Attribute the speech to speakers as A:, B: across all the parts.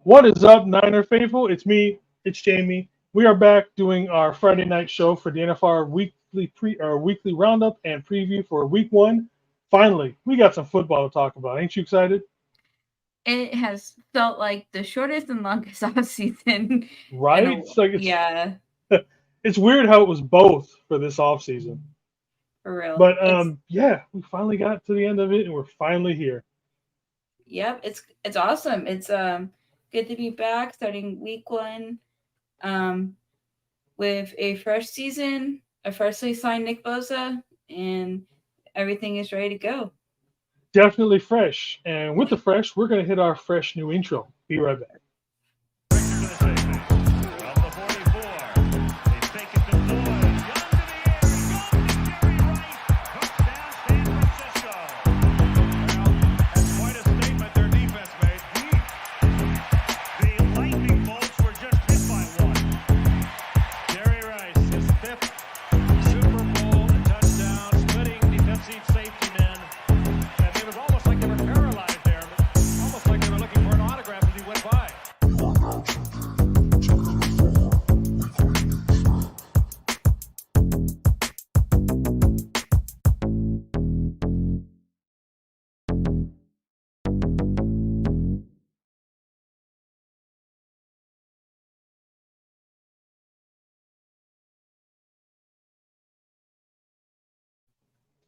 A: What is up, Niner faithful? It's me. It's Jamie. We are back doing our Friday night show for the NFR weekly roundup and preview for Week 1. Finally, we got some football to talk about. Ain't you excited?
B: It has felt like the shortest and longest off season.
A: Right?
B: Yeah,
A: It's weird how it was both for this off season.
B: for real.
A: But yeah, we finally got to the end of it, and we're finally here.
B: It's awesome. It's good to be back, starting week 1, um, with a fresh season, a freshly signed Nick Bosa, and everything is ready to go.
A: Definitely fresh. And with the fresh, we're going to hit our fresh new intro. Be right back.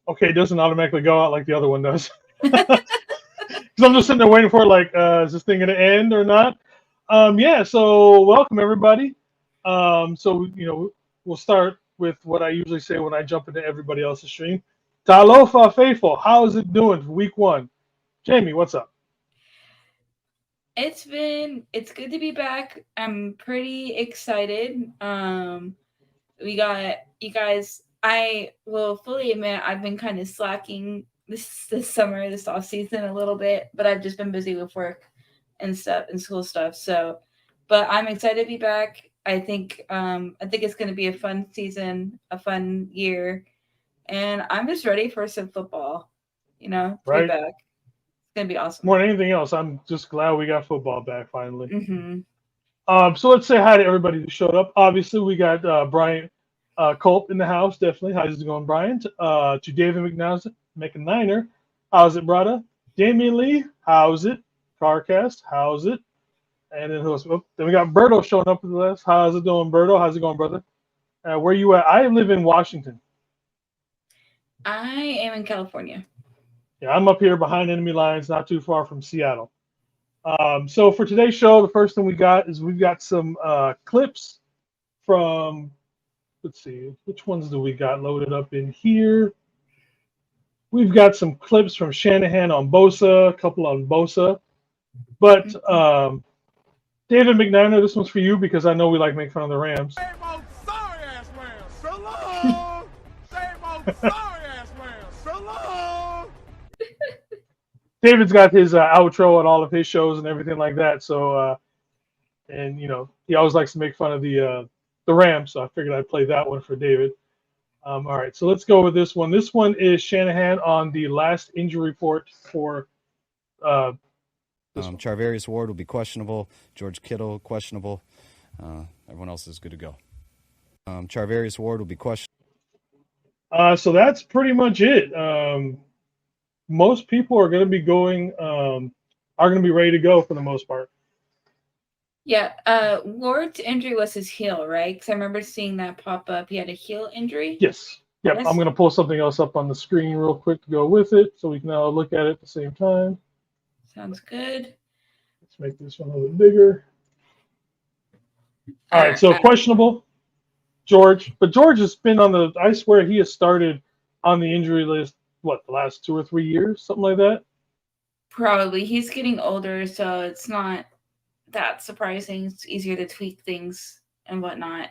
A: Okay, it doesn't automatically go out like the other one does. Because I'm just sitting there waiting for it, like, is this thing going to end or not? Yeah, so welcome everybody. We'll start with what I usually say when I jump into everybody else's stream. Talofa Faithful, how is it doing for Week 1? Jamie, what's up?
B: It's good to be back. I'm pretty excited. We got you guys. I will fully admit I've been kind of slacking this summer, this off season a little bit, but I've just been busy with work and stuff and school stuff. So, but I'm excited to be back. I think it's going to be a fun season, a fun year, and I'm just ready for some football. To be
A: Right?
B: back. It's gonna be awesome.
A: More than anything else, I'm just glad we got football back finally.
B: Mm-hmm.
A: So let's say hi to everybody who showed up. Obviously, we got Brian Culp in the house, definitely. How's it going, Brian? To David McNiner, how's it, brother? Damian Lee, how's it? Carcast, how's it? And then who else? Oh, then we got Berto showing up with us. How's it doing, Berto? How's it going, brother? Where you at? I live in Washington.
B: I am in California.
A: Yeah, I'm up here behind enemy lines, not too far from Seattle. So for today's show, the first thing we've got some clips from, let's see, which ones do we got loaded up in here? We've got some clips from Shanahan on Bosa, a couple on Bosa. But David McNiner, this one's for you because I know we like making fun of the Rams.
C: Same old sorry ass Rams. So long. Same old sorry ass Rams. So long.
A: David's got his outro on all of his shows and everything like that. So, and he always likes to make fun of the Rams. So I figured I'd play that one for David. All right, so let's go with this one. This one is Shanahan on the last injury report for.
D: Charvarius Ward will be questionable. George Kittle questionable. Everyone else is good to go. Charvarius Ward will be questionable.
A: So that's pretty much it. Most people are going to be ready to go for the most part.
B: Yeah, Ward's injury was his heel, right? Because I remember seeing that pop up. He had a heel injury.
A: Yep. Yes. I'm going to pull something else up on the screen real quick to go with it, so we can all look at it at the same time.
B: Sounds good.
A: Let's make this one a little bit bigger. All right, so questionable, George. But George has been I swear he has started on the injury list, the last 2 or 3 years? Something like that?
B: Probably. He's getting older, so it's not that surprising. It's easier to tweak things and whatnot.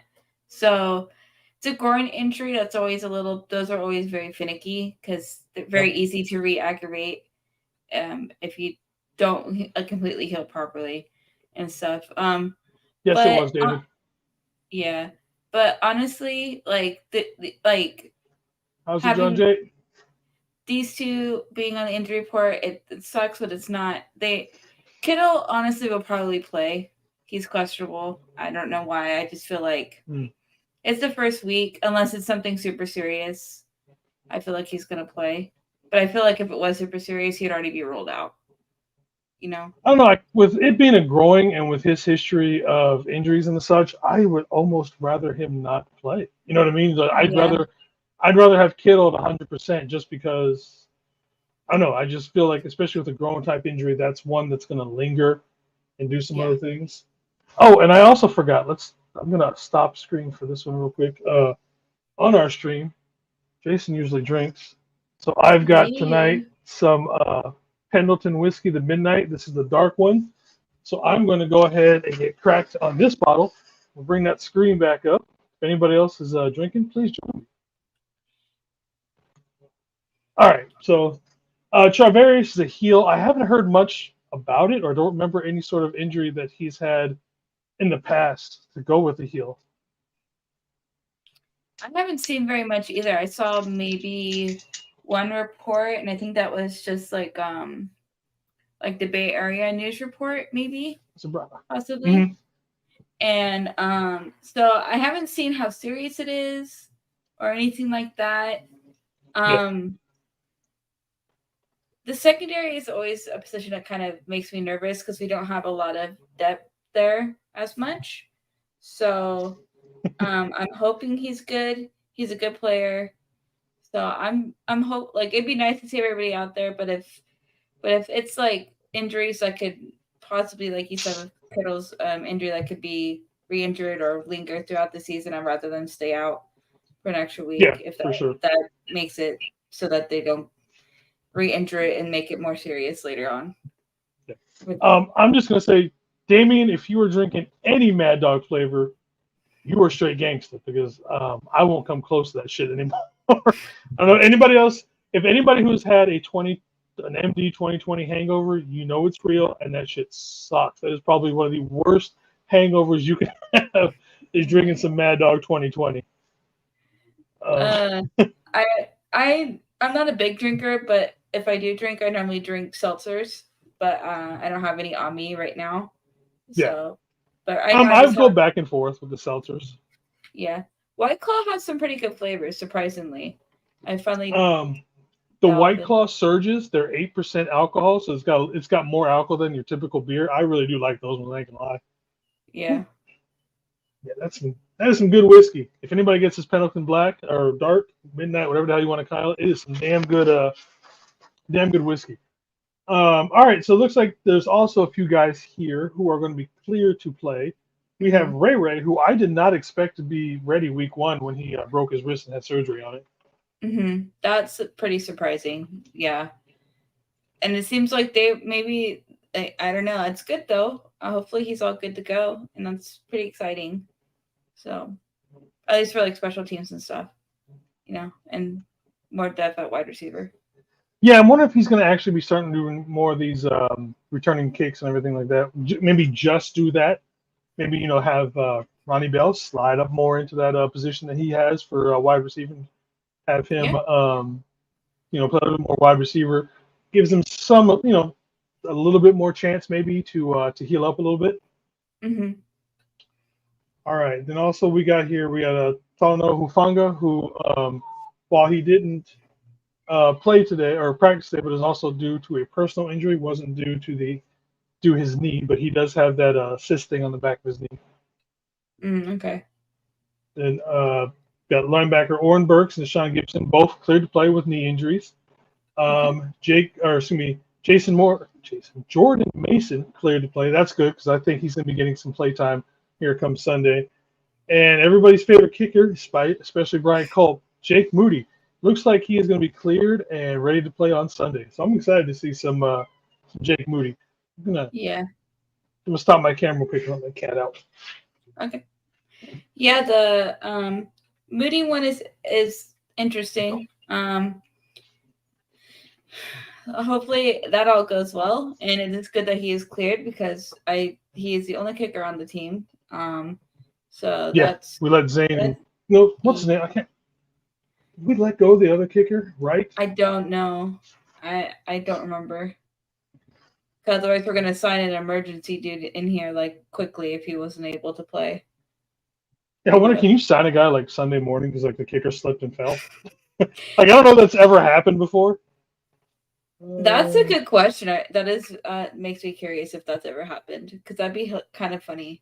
B: So it's a groin injury. Those are always very finicky because they're very easy to re-aggravate if you don't completely heal properly and stuff.
A: Yes,
B: but,
A: it was, David.
B: Yeah, but honestly,
A: how's it, John Jay?
B: These two being on the injury report, it sucks, but it's not. Kittle honestly will probably play. He's questionable. I don't know why. I just feel like it's the first week, unless it's something super serious. I feel like he's gonna play. But I feel like if it was super serious, he'd already be rolled out. You know?
A: I don't know. With it being a growing and with his history of injuries and such, I would almost rather him not play. You know what I mean? I'd rather have Kittle at 100% just because I don't know. I just feel like, especially with a growing type injury, that's one that's going to linger and do some other things. Oh, and I also forgot. I'm gonna stop screen for this one real quick. On our stream, Jason usually drinks, so I've got tonight some Pendleton whiskey, the Midnight. This is the dark one. So I'm going to go ahead and get cracked on this bottle. We'll bring that screen back up. If anybody else is drinking, please join me. All right. So Charvarius is a heel. I haven't heard much about it, or don't remember any sort of injury that he's had in the past to go with the heel.
B: I haven't seen very much either. I saw maybe one report, and I think that was just like the Bay Area news report, maybe, possibly.
A: Mm-hmm.
B: And so I haven't seen how serious it is or anything like that. The secondary is always a position that kind of makes me nervous because we don't have a lot of depth there as much. So I'm hoping he's good. He's a good player. So I'm it'd be nice to see everybody out there, but if it's like injuries that could possibly, like you said, with Kittle's injury that could be re-injured or linger throughout the season, I'd rather them stay out for an extra week. If that makes it so that they don't re-injure it and make it more serious later on.
A: I'm just gonna say, Damien, if you were drinking any Mad Dog flavor, you are straight gangster, because I won't come close to that shit anymore. I don't know anybody else. If anybody who's had an MD 2020 hangover, you know it's real, and that shit sucks. That is probably one of the worst hangovers you can have, is drinking some Mad Dog 2020.
B: I'm not a big drinker, but if I do drink, I normally drink seltzers, but I don't have any on me right now. So, but
A: I go back and forth with the seltzers.
B: Yeah, White Claw has some pretty good flavors, surprisingly. I finally
A: the White Claw Surges, they're 8% alcohol, so it's got more alcohol than your typical beer. I really do like those ones, I ain't gonna lie.
B: Yeah,
A: that is some good whiskey. If anybody gets this Pendleton Black or Dark, Midnight, whatever the hell you want to call it, it is some damn good whiskey. All right, so it looks like there's also a few guys here who are going to be clear to play. We have Ray, who I did not expect to be ready week 1 when he broke his wrist and had surgery on it.
B: Mm-hmm. That's pretty surprising. Yeah. And it seems like they maybe, I don't know. It's good, though. Hopefully he's all good to go. And that's pretty exciting. So, at least for like special teams and stuff, and more depth at wide receiver.
A: Yeah, I'm wondering if he's going to actually be starting doing more of these returning kicks and everything like that. Maybe just do that. Maybe, have Ronnie Bell slide up more into that position that he has for wide receiver. Have him, play a little more wide receiver. Gives him some, a little bit more chance maybe to heal up a little bit.
B: Mm-hmm.
A: All right. Then also we got Tano Hufanga, who, while he didn't play today or practice today, but is also due to a personal injury, wasn't due to his knee, but he does have that cyst thing on the back of his knee.
B: Okay.
A: Then got linebacker Oren Burks and Deshaun Gibson, both cleared to play with knee injuries. Jordan Mason cleared to play. That's good, because I think he's going to be getting some play time here come Sunday. And everybody's favorite kicker, especially Brian Culp, Jake Moody, looks like he is going to be cleared and ready to play on Sunday. So I'm excited to see some Jake Moody. I'm gonna stop my camera quick and let my cat out.
B: Okay. Yeah, the Moody one is interesting. Hopefully that all goes well, and it is good that he is cleared, because he is the only kicker on the team. So that's
A: we let Zane. No, what's his name? I can't. We let go of the other kicker, right?
B: I don't know. I don't remember. Because otherwise, we're gonna sign an emergency dude in here like quickly if he wasn't able to play.
A: Yeah, I wonder, can you sign a guy like Sunday morning because like the kicker slipped and fell? Like I don't know if that's ever happened before.
B: That's a good question. That is makes me curious if that's ever happened because that'd be kind of funny.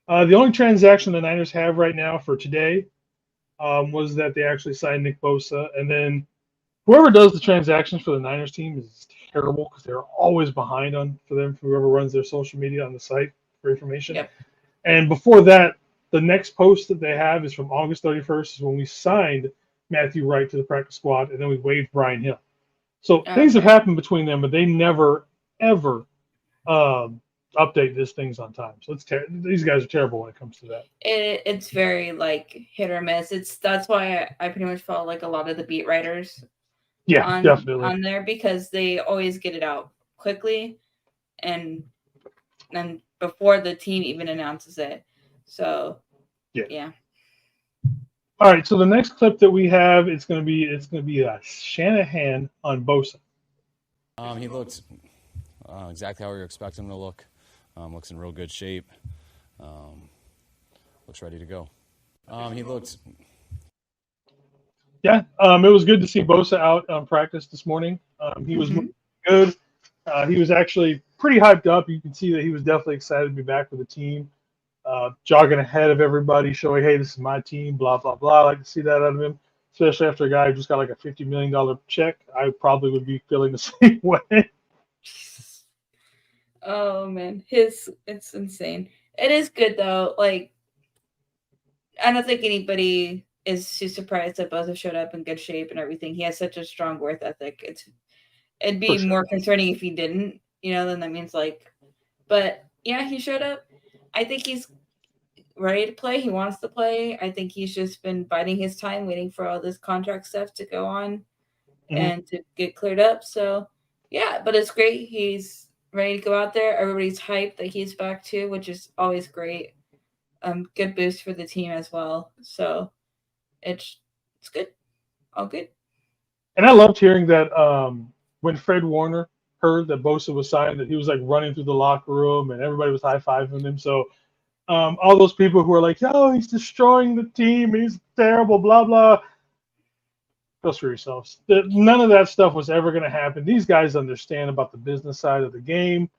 A: The only transaction the Niners have right now for today was that they actually signed Nick Bosa, and then whoever does the transactions for the Niners team is terrible because they're always behind on for them. Whoever runs their social media on the site for information.
B: Yep.
A: And before that, the next post that they have is from August 31st, is when we signed Matthew Wright to the practice squad, and then we waived Brian Hill. So things have happened between them, but they never ever update these things on time. So these guys are terrible when it comes to that.
B: It's very like hit or miss. That's why I pretty much follow like a lot of the beat writers.
A: Yeah, definitely
B: on there because they always get it out quickly, and before the team even announces it. So yeah.
A: All right, so the next clip that we have it's going to be a Shanahan on Bosa.
D: He looks exactly how we were expecting him to look. Looks in real good shape. Looks ready to go. He looks.
A: Yeah, it was good to see Bosa out on practice this morning. He was good. He was actually pretty hyped up. You can see that he was definitely excited to be back with the team. Jogging ahead of everybody, showing, hey, this is my team, blah, blah, blah. I like to see that out of him, especially after a guy who just got like a $50 million check. I probably would be feeling the same way.
B: Oh, man. It's insane. It is good, though. Like, I don't think anybody is too surprised that Bosa showed up in good shape and everything. He has such a strong work ethic. It'd be more concerning if he didn't, then that means like, but yeah, he showed up. I think he's ready to play. He wants to play. I think he's just been biding his time, waiting for all this contract stuff to go on and to get cleared up. So yeah, but it's great. He's ready to go out there. Everybody's hyped that he's back too, which is always great. Good boost for the team as well. So it's good. All good.
A: And I loved hearing that when Fred Warner heard that Bosa was signed, that he was like running through the locker room and everybody was high-fiving him. So all those people who are like, oh, he's destroying the team, he's terrible, blah, blah. Go screw yourselves. None of that stuff was ever going to happen. These guys understand about the business side of the game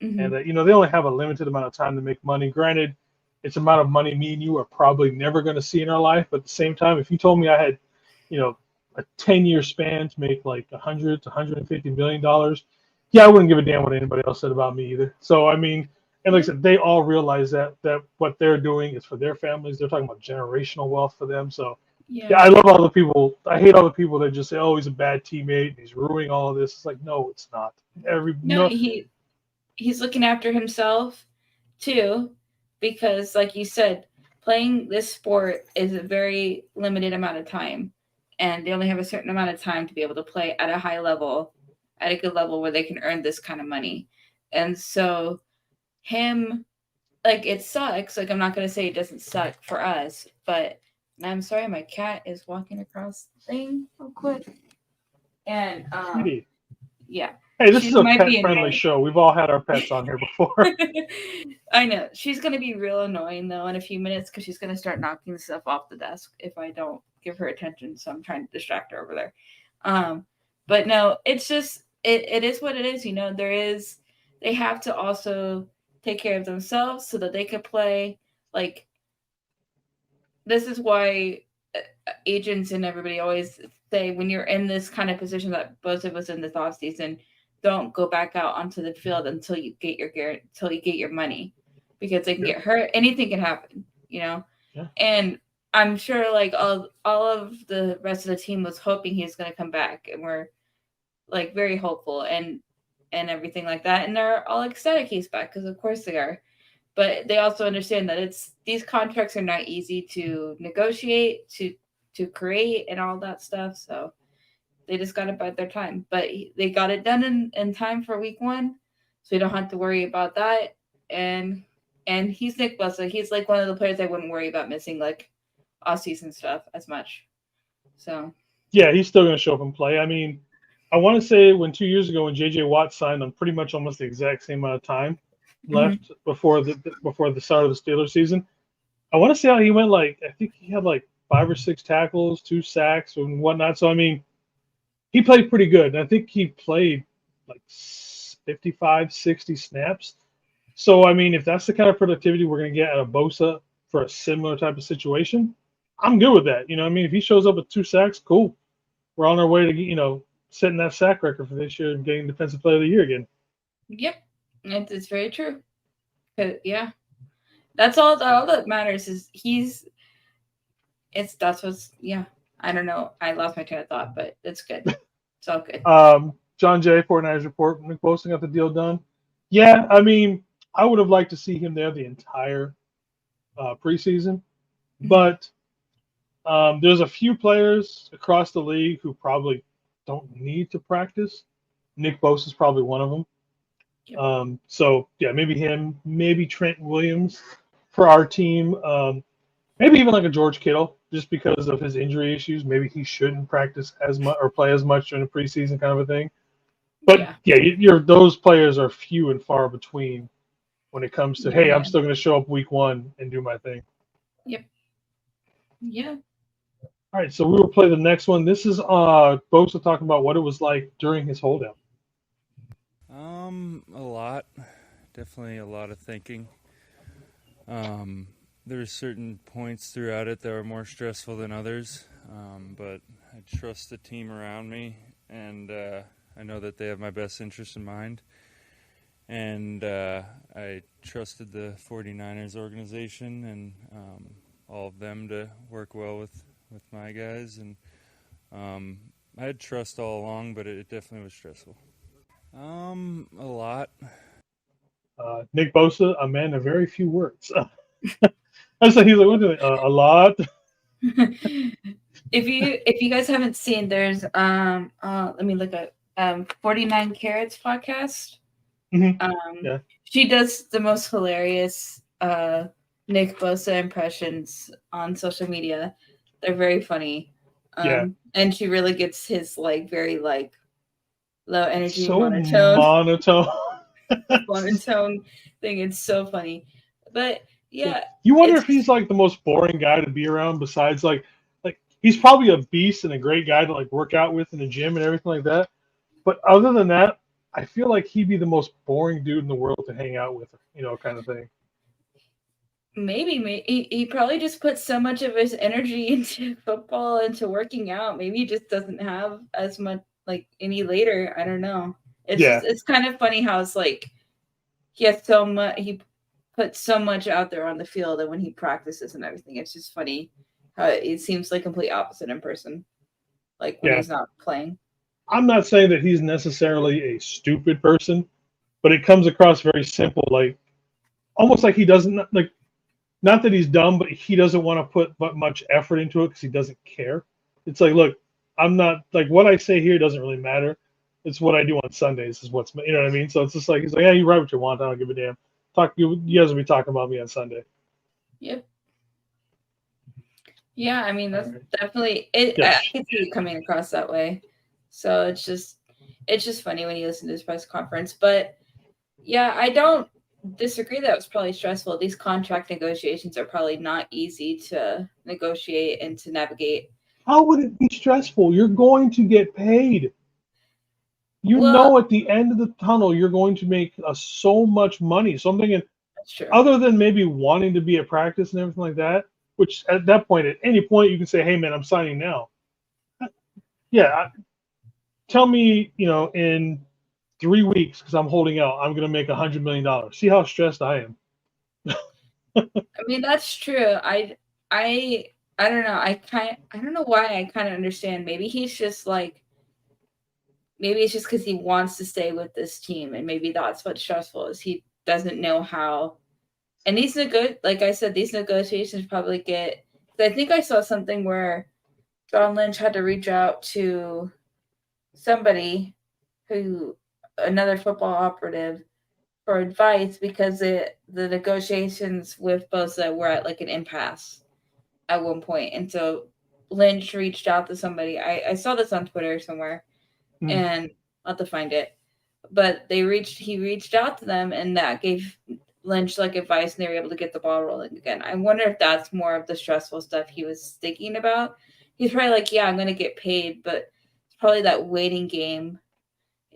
A: and that, they only have a limited amount of time to make money. Granted, it's amount of money me and you are probably never going to see in our life. But at the same time, if you told me I had, a 10-year span to make like $100 to $150 million, yeah, I wouldn't give a damn what anybody else said about me either. So, I mean, and like I said, they all realize that what they're doing is for their families. They're talking about generational wealth for them. So, yeah, I love all the people. I hate all the people that just say, oh, he's a bad teammate and he's ruining all of this. It's like, no, it's not.
B: He's looking after himself too, because like you said, playing this sport is a very limited amount of time, and they only have a certain amount of time to be able to play at a high level, at a good level where they can earn this kind of money. And so him, like, it sucks. Like, I'm not going to say it doesn't suck for us, but I'm sorry, my cat is walking across the thing real quick. And, yeah.
A: Hey, this is a pet-friendly show. We've all had our pets on here before.
B: I know. She's going to be real annoying, though, in a few minutes because she's going to start knocking stuff off the desk if I don't give her attention. So I'm trying to distract her over there. But no, it's just, it is what it is. They have to also take care of themselves so that they can play. Like, this is why agents and everybody always say when you're in this kind of position that Bosa was in this offseason, don't go back out onto the field until you get your money, because they can get hurt. Anything can happen, Yeah. And I'm sure like all of the rest of the team was hoping he was going to come back, and we're like very hopeful and everything like that. And they're all ecstatic he's back because of course they are. But they also understand that these contracts are not easy to negotiate, to create, and all that stuff. So they just got to bide their time. But they got it done in time for week 1, so we don't have to worry about that. And he's Nick Bosa. He's like one of the players I wouldn't worry about missing like off-season stuff as much. So
A: yeah, he's still going to show up and play. I mean, I want to say when 2 years ago when J.J. Watt signed on pretty much almost the exact same amount of time left before the start of the Steelers season. I want to say how he went like I think he had like 5 or 6 tackles, 2 sacks, and whatnot. So I mean, he played pretty good. And I think he played like 55, 60 snaps. So I mean, if that's the kind of productivity we're going to get out of Bosa for a similar type of situation, I'm good with that. You know, what I mean, if he shows up with 2 sacks, cool. We're on our way to setting that sack record for this year and getting Defensive Player of the Year again.
B: Yep, it's very true. Yeah, that's all that matters is that's what's I don't know. I lost my train of thought, but it's good. It's all good.
A: John Jay, 49ers Report, Nick Bosa got the deal done. Yeah, I mean, I would have liked to see him there the entire preseason, but there's a few players across the league who probably don't need to practice. Nick Bosa is probably one of them. Yep. So yeah, maybe him, maybe Trent Williams for our team. Maybe even like a George Kittle, just because of his injury issues. Maybe he shouldn't practice as much or play as much during the preseason, kind of a thing. But yeah, those players are few and far between when it comes to hey, I'm still going to show up week 1 and do my thing.
B: Yep. Yeah.
A: All right, so we will play the next one. This is Bosa talking about what it was like during his holdout.
E: A lot. Definitely a lot of thinking. There were certain points throughout it that were more stressful than others, but I trust the team around me, and I know that they have my best interest in mind. And I trusted the 49ers organization and all of them to work well with my guys. And I had trust all along, but it definitely was stressful. A lot.
A: Nick Bosa, a man of very few words. I was like, he's like, what doing? A lot.
B: If you guys haven't seen, there's let me look at 49 Carats podcast.
A: Yeah.
B: She does the most hilarious Nick Bosa impressions on social media. They're very funny. And she really gets his like very like low energy monotone thing. It's so funny. But yeah.
A: You wonder if he's like the most boring guy to be around besides like he's probably a beast and a great guy to like work out with in the gym and everything like that. But other than that, I feel like he'd be the most boring dude in the world to hang out with, kind of thing.
B: Maybe he probably just puts so much of his energy into football, into working out. Maybe he just doesn't have as much like any later. I don't know. It's kind of funny how it's like he has so much. He puts so much out there on the field, and when he practices and everything, it's just funny how it seems like complete opposite in person. Like when he's not playing.
A: I'm not saying that he's necessarily a stupid person, but it comes across very simple, like almost like he doesn't like. Not that he's dumb, but he doesn't want to put much effort into it because he doesn't care. It's like, look, I'm not like what I say here doesn't really matter. It's what I do on Sundays is what's what I mean. So it's just like he's like, yeah, you write what you want. I don't give a damn. You guys will be talking about me on Sunday.
B: Yep. Yeah, I mean that's definitely it. Yes. I can see it coming across that way. So it's just funny when you listen to this press conference. But yeah, I don't disagree that it was probably stressful. These contract negotiations are probably not easy to negotiate and to navigate.
A: How would it be stressful? You're going to get paid. You know at the end of the tunnel, you're going to make so much money. So I'm thinking, other than maybe wanting to be at practice and everything like that, which at that point, at any point, you can say, hey, man, I'm signing now. Yeah. Tell me, in 3 weeks, because I'm holding out, I'm going to make $100 million. See how stressed I am.
B: I mean, that's true. I don't know. I don't know why I kind of understand. Maybe he's just like, maybe it's just because he wants to stay with this team, and maybe that's what's stressful is he doesn't know how. And like I said, these negotiations probably get. I think I saw something where John Lynch had to reach out to somebody another football operative for advice because the negotiations with Bosa were at like an impasse at one point. And so Lynch reached out to somebody. I saw this on Twitter somewhere. and I'll have to find it. But he reached out to them, and that gave Lynch like advice, and they were able to get the ball rolling again. I wonder if that's more of the stressful stuff he was thinking about. He's probably like, yeah, I'm going to get paid, but it's probably that waiting game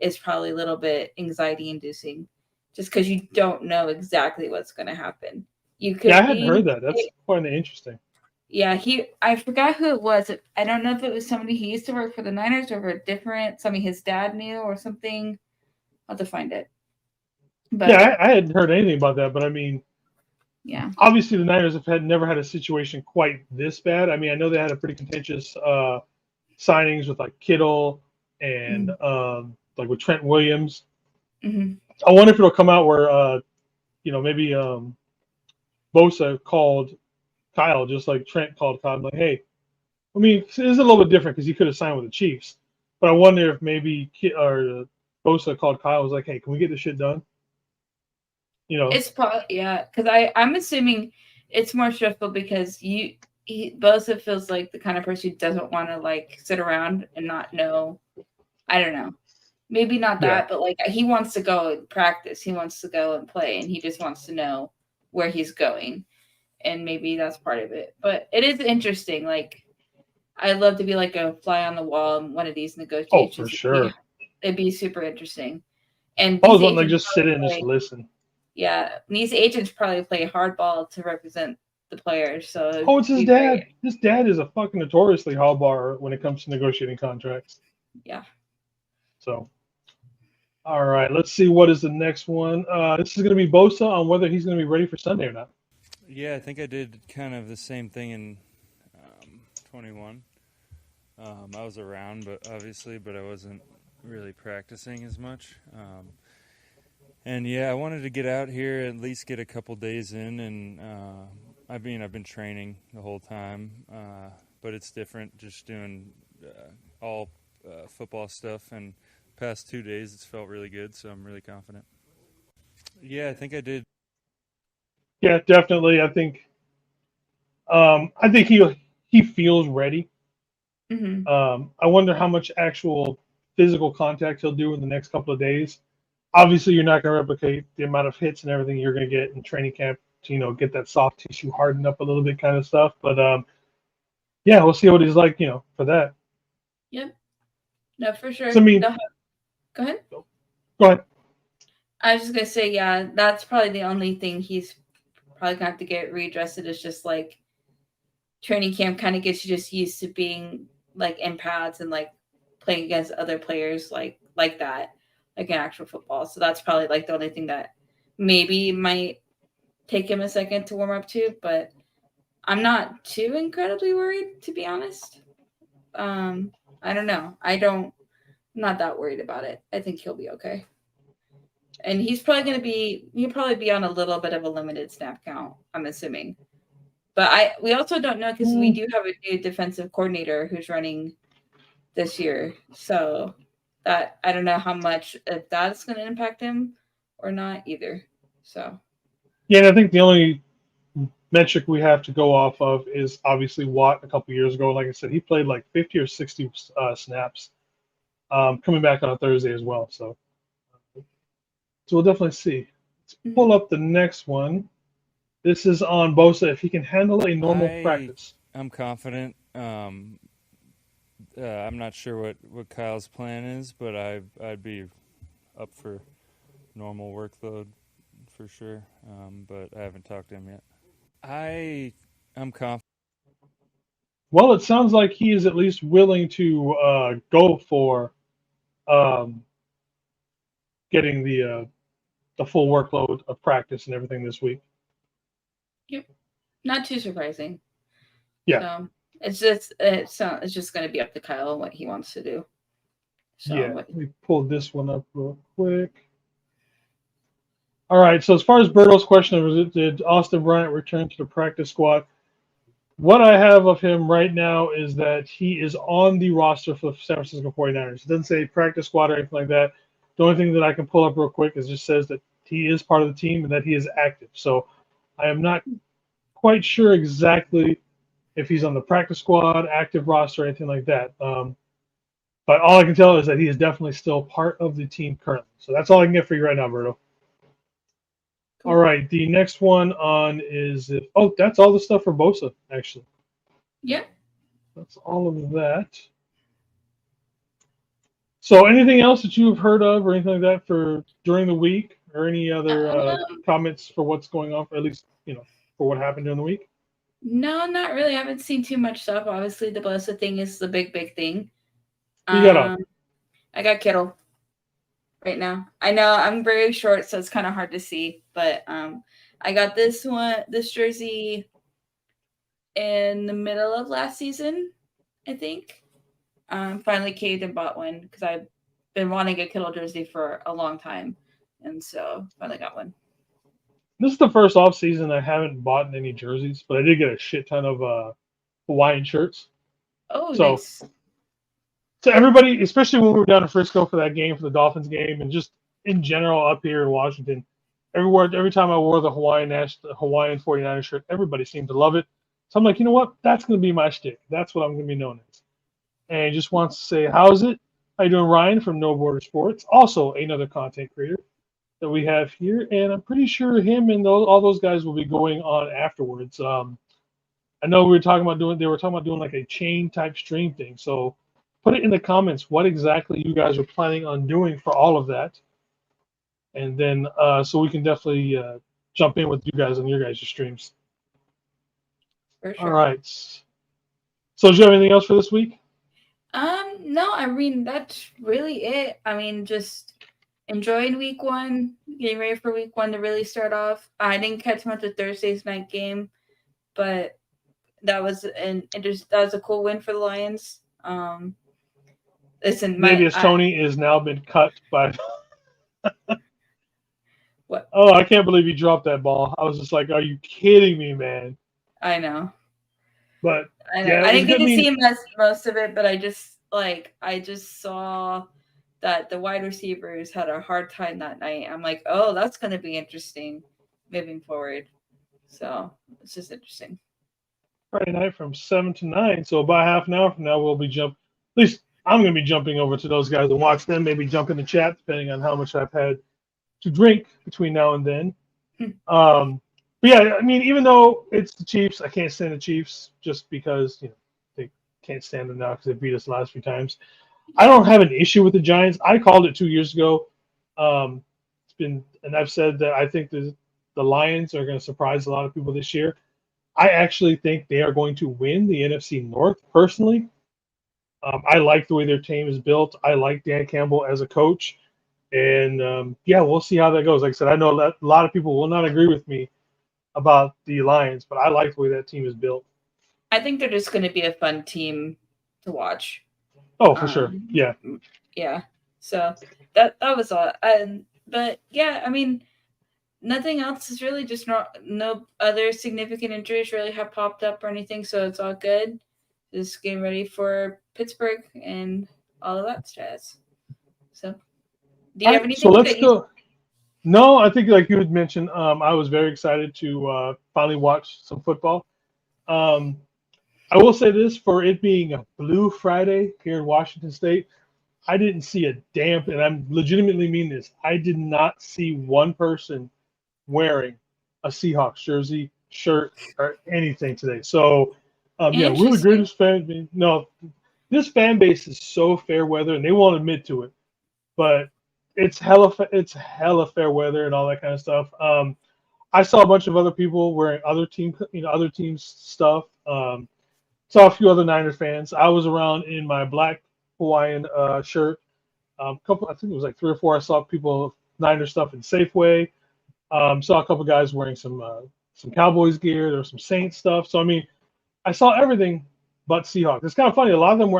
B: is probably a little bit anxiety inducing, just because you don't know exactly what's going to happen. You could.
A: Yeah, I hadn't heard that. That's quite interesting.
B: Yeah, I forgot who it was. I don't know if it was somebody he used to work for the Niners or a different, somebody his dad knew or something. I'll have to find it. But
A: yeah, I hadn't heard anything about that, but I mean,
B: yeah,
A: obviously the Niners have never had a situation quite this bad. I mean, I know they had a pretty contentious signings with like Kittle and like with Trent Williams.
B: Mm-hmm.
A: I wonder if it'll come out where maybe Bosa called Kyle just like Trent called Kyle, like, hey, I mean, it's a little bit different because he could have signed with the Chiefs, but I wonder if maybe Bosa called Kyle, was like, hey, can we get this shit done?
B: It's probably, yeah, because I'm assuming it's more stressful because Bosa feels like the kind of person who doesn't want to like sit around and not know. I don't know, maybe not that, but like he wants to go and practice, he wants to go and play, and he just wants to know where he's going, and maybe that's part of it. But it is interesting. Like, I'd love to be like a fly on the wall in one of these negotiations.
A: Oh, for sure.
B: It'd be super interesting. And
A: I was wanting to just sit in and just listen.
B: Yeah, these agents probably play hardball to represent the players. So
A: it's his dad. Great. His dad is a fucking notoriously hardballer when it comes to negotiating contracts.
B: Yeah.
A: So, all right, let's see what is the next one. This is going to be Bosa on whether he's going to be ready for Sunday or not.
E: Yeah, I think I did kind of the same thing in 21. I was around, but I wasn't really practicing as much. And yeah, I wanted to get out here, at least get a couple days in, and I've been training the whole time, but it's different just doing all football stuff, and the past 2 days it's felt really good, so I'm really confident. Yeah, I think I did.
A: Yeah, definitely. I think he feels ready.
B: Mm-hmm.
A: I wonder how much actual physical contact he'll do in the next couple of days. Obviously, you're not going to replicate the amount of hits and everything you're going to get in training camp to, get that soft tissue hardened up a little bit kind of stuff. But, yeah, we'll see what he's like, for that.
B: Yep. No, for sure.
A: So, I mean,
B: go ahead.
A: Go ahead.
B: I was just going to say, yeah, that's probably the only thing he's probably going to have to get readjusted is just, like, training camp kind of gets you just used to being, like, in pads and, like, playing against other players like that. Like in actual football. So that's probably like the only thing that maybe might take him a second to warm up to, but I'm not too incredibly worried, to be honest. I don't know. I'm not that worried about it. I think he'll be okay. And he'll probably be on a little bit of a limited snap count, I'm assuming. But we also don't know because we do have a new defensive coordinator who's running this year. So that I don't know how much if that's going to impact him or not either. So
A: yeah, and I think the only metric we have to go off of is obviously Watt a couple years ago. Like I said, he played like 50 or 60 snaps, coming back on a Thursday as well. So we'll definitely see. Let's pull up the next one. This is on Bosa if he can handle a normal practice.
E: I'm confident. I'm not sure what Kyle's plan is, but I'd be up for normal workload for sure. But I haven't talked to him yet. I'm confident.
A: Well, it sounds like he is at least willing to go for getting the full workload of practice and everything this week.
B: Yep, not too surprising.
A: Yeah.
B: So it's just going to be up to Kyle what he wants to do. So
A: yeah, let me pull this one up real quick. All right, so as far as Berto's question of did Austin Bryant return to the practice squad, what I have of him right now is that he is on the roster for the San Francisco 49ers. It doesn't say practice squad or anything like that. The only thing that I can pull up real quick is just says that he is part of the team and that he is active. So I am not quite sure exactly if he's on the practice squad, active roster, anything like that. But But all I can tell is that he is definitely still part of the team currently. So that's all I can get for you right now, Berto.
B: Cool.
A: All right, the next one on is that's all the stuff for Bosa, actually.
B: Yeah.
A: That's all of that. So anything else that you've heard of or anything like that for during the week, or any other comments for what's going on, or at least for what happened during the week?
B: No, not really. I haven't seen too much stuff. Obviously, the Bosa thing is the big thing.
A: Who you got on?
B: I got Kittle right now. I know I'm very short, so it's kind of hard to see, but I got this jersey in the middle of last season, I think. Finally caved and bought one because I've been wanting a Kittle jersey for a long time, and so finally got one.
A: This is the first off season I haven't bought any jerseys, but I did get a shit ton of Hawaiian shirts.
B: Oh,
A: So,
B: nice.
A: So everybody, especially when we were down in Frisco for that game, for the Dolphins game, and just in general up here in Washington, every time I wore the Hawaiian 49ers shirt, everybody seemed to love it. So I'm like, you know what? That's going to be my shtick. That's what I'm going to be known as. And he just wants to say, how's it? How you doing, Ryan from No Border Sports? Also another content creator that we have here, and I'm pretty sure him and all those guys will be going on afterwards. I know they were talking about doing like a chain type stream thing. So put it in the comments what exactly you guys are planning on doing for all of that, and then so we can definitely jump in with you guys on your guys' streams.
B: For sure.
A: All right. So do you have anything else for this week?
B: No, I mean that's really it. I mean, just enjoying week one, getting ready for week one to really start off. I didn't catch much of Thursday's night game, but that was a cool win for the Lions. Listen,
A: Tony has now been cut by.
B: What?
A: Oh, I can't believe he dropped that ball. I was just like, are you kidding me, man?
B: I know.
A: But
B: I know.
A: yeah,
B: I didn't get to see most of it, but I just saw that the wide receivers had a hard time that night. I'm like, oh, that's going to be interesting moving forward. So it's just interesting.
A: Friday night from 7 to 9. So about half an hour from now, we'll be at least I'm going to be jumping over to those guys and watch them. Maybe jump in the chat, depending on how much I've had to drink between now and then. But yeah, I mean, even though it's the Chiefs, I can't stand the Chiefs just because they can't stand them now because they beat us the last few times. I don't have an issue with the Giants. I called it 2 years ago. And I've said that I think the Lions are going to surprise a lot of people this year. I actually think they are going to win the NFC North, personally. I like the way their team is built. I like Dan Campbell as a coach. And, we'll see how that goes. Like I said, I know that a lot of people will not agree with me about the Lions, but I like the way that team is built.
B: I think they're just going to be a fun team to watch.
A: Oh, for sure. Yeah.
B: Yeah. So that was all. But, yeah, I mean, nothing else is really just no other significant injuries really have popped up or anything, so it's all good. Just getting ready for Pittsburgh and all of that jazz. So, do you have anything?
A: So let's go. No, I think like you had mentioned, I was very excited to finally watch some football. I will say this, for it being a Blue Friday here in Washington State, I didn't see a damn, and I'm legitimately mean this, I did not see one person wearing a Seahawks jersey, shirt, or anything today. So, we're the greatest fan base. No, this fan base is so fair weather, and they won't admit to it, but it's hella fair weather and all that kind of stuff. I saw a bunch of other people wearing other teams' stuff. Saw a few other Niners fans. I was around in my black Hawaiian shirt. I think it was like 3 or 4. I saw people Niner stuff in Safeway. Saw a couple guys wearing some Cowboys gear. There was some Saints stuff. So I mean, I saw everything but Seahawks. It's kind of funny. A lot of people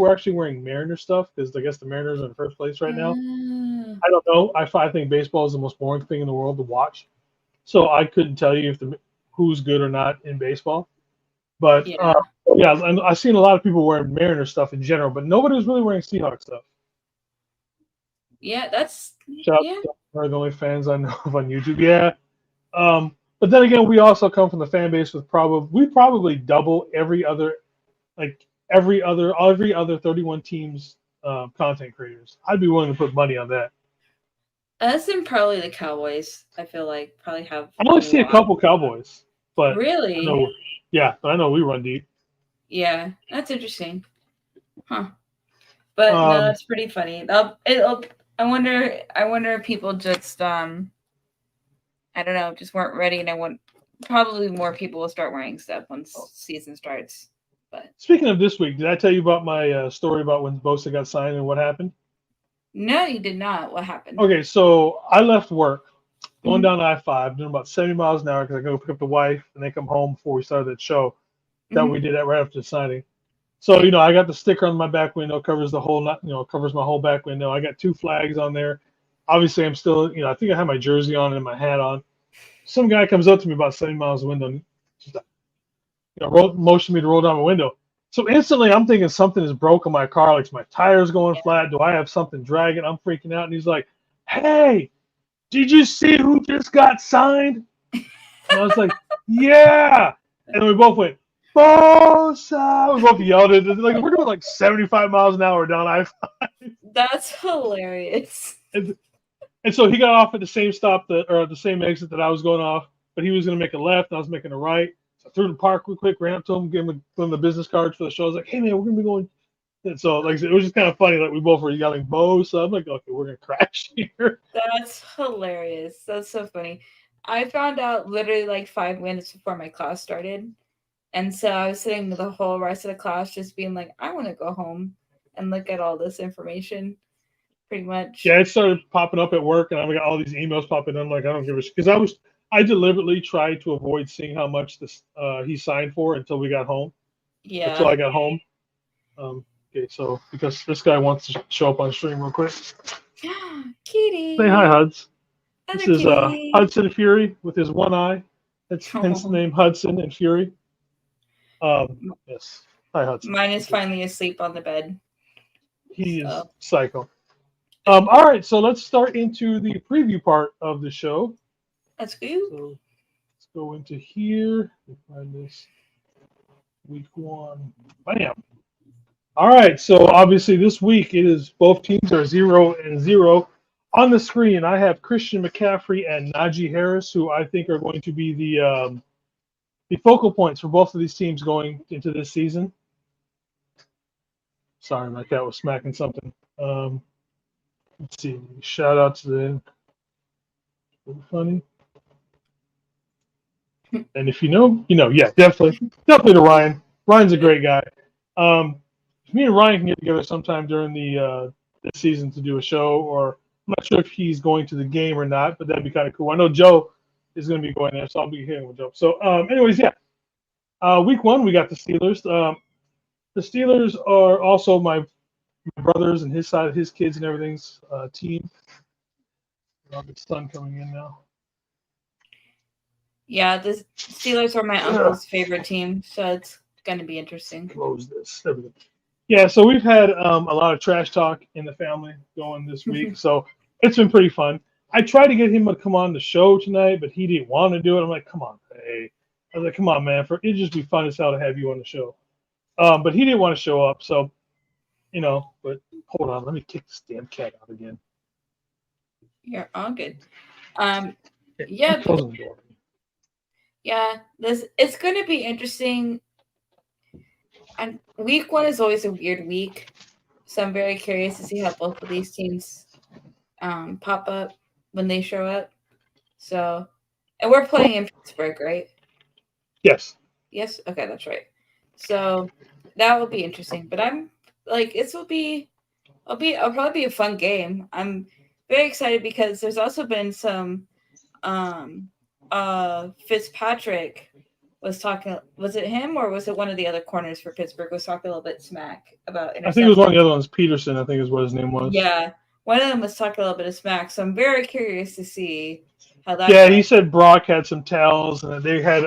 A: were actually wearing Mariner stuff because I guess the Mariners are in first place right now. I don't know. I think baseball is the most boring thing in the world to watch. So I couldn't tell you who's good or not in baseball. But I've seen a lot of people wearing Mariner stuff in general, but nobody was really wearing Seahawks stuff.
B: Yeah, that's
A: the only fans I know of on YouTube. Yeah. But then again, we also come from the fan base with probably double every other 31 teams content creators. I'd be willing to put money on that.
B: Us and probably the Cowboys, I feel like, probably have.
A: I only see a couple Cowboys, but
B: Really?
A: but I know we run deep.
B: Yeah, that's interesting. Huh. But no, that's pretty funny. I wonder if people just I don't know, just weren't ready, and probably more people will start wearing stuff once season starts. But
A: speaking of this week, did I tell you about my story about when Bosa got signed and what happened?
B: no, you did not. What happened?
A: Okay, so I left work, going down I-5, doing about 70 miles an hour because I go pick up the wife and they come home before we started that show that we did right after the signing. So, I got the sticker on my back window, covers the whole, covers my whole back window. I got 2 flags on there. Obviously, I'm still, I think I have my jersey on and my hat on. Some guy comes up to me about 70 miles the window and just, motioned me to roll down my window. So instantly, I'm thinking something is broke on my car. Like, my tire's going flat. Do I have something dragging? I'm freaking out. And he's like, "Hey, did you see who just got signed?" And I was like, "Yeah." And we both went, "Bosa!" We both yelled it. Like, we're doing like 75 miles an hour down I-5.
B: That's hilarious.
A: And so he got off at the same stop or the same exit that I was going off, but he was going to make a left and I was making a right. So I threw the park real quick, ran up to him, gave him the business cards for the show. I was like, "Hey man, we're going to be going." And so like it was just kind of funny. Like we both were yelling Bosa. I'm like, "Okay, we're going to crash here."
B: That's hilarious. That's so funny. I found out literally like 5 minutes before my class started. And so I was sitting with the whole rest of the class just being like, I want to go home and look at all this information, pretty much.
A: Yeah, it started popping up at work, and I got all these emails popping in. I'm like, I don't give a shit. Because I deliberately tried to avoid seeing how much this he signed for until we got home.
B: Yeah.
A: Until I got home. Okay, so because this guy wants to show up on stream real quick.
B: Kitty.
A: Say hi, Huds.
B: Other
A: This is
B: kitty.
A: Hudson Fury with his one eye. That's hence the name Hudson and Fury. Yes. Hi, Hudson.
B: Mine is finally asleep on the bed.
A: He is psycho. All right, so let's start into the preview part of the show.
B: That's good.
A: So let's go into here. Find this week 1. Bam. All right, so obviously this week it is both teams are 0-0. On the screen, I have Christian McCaffrey and Najee Harris, who I think are going to be the focal points for both of these teams going into this season. Sorry, my cat was smacking something. Let's see. Shout out to the funny. And if you know, you know. Yeah, definitely to Ryan. Ryan's a great guy. Me and Ryan can get together sometime during the this season to do a show, or I'm not sure if he's going to the game or not, but that'd be kind of cool. I know Joe is going to be going there, so I'll be hearing with Joe. So, anyways, yeah. Week 1, we got the Steelers. The Steelers are also my brothers and his side of his kids and everything's team. The sun coming in now.
B: Yeah, the Steelers are my uncle's favorite team, so it's going to be interesting.
A: Close this. There we go. Yeah, so we've had a lot of trash talk in the family going this week, so it's been pretty fun. I tried to get him to come on the show tonight, but he didn't want to do it. I'm like, come on, hey. I was like, come on, man. It'd just be fun as hell to have you on the show. But he didn't want to show up, so, but hold on. Let me kick this damn cat out again.
B: You're all good.
A: Yeah. Closing the door.
B: Yeah, it's going to be interesting. And week 1 is always a weird week, so I'm very curious to see how both of these teams pop up when they show up. So, and we're playing in Pittsburgh, right?
A: Yes.
B: Yes. Okay, that's right. So that will be interesting. But I'm like, it'll probably be a fun game. I'm very excited because there's also been some Fitzpatrick was talking. Was it him or was it one of the other corners for Pittsburgh was talking a little bit smack about?
A: I think it was one of the other ones. Peterson, I think is what his name was.
B: Yeah, one of them was talking a little bit of smack. So I'm very curious to see how that.
A: Yeah, he said Brock had some tells, and they had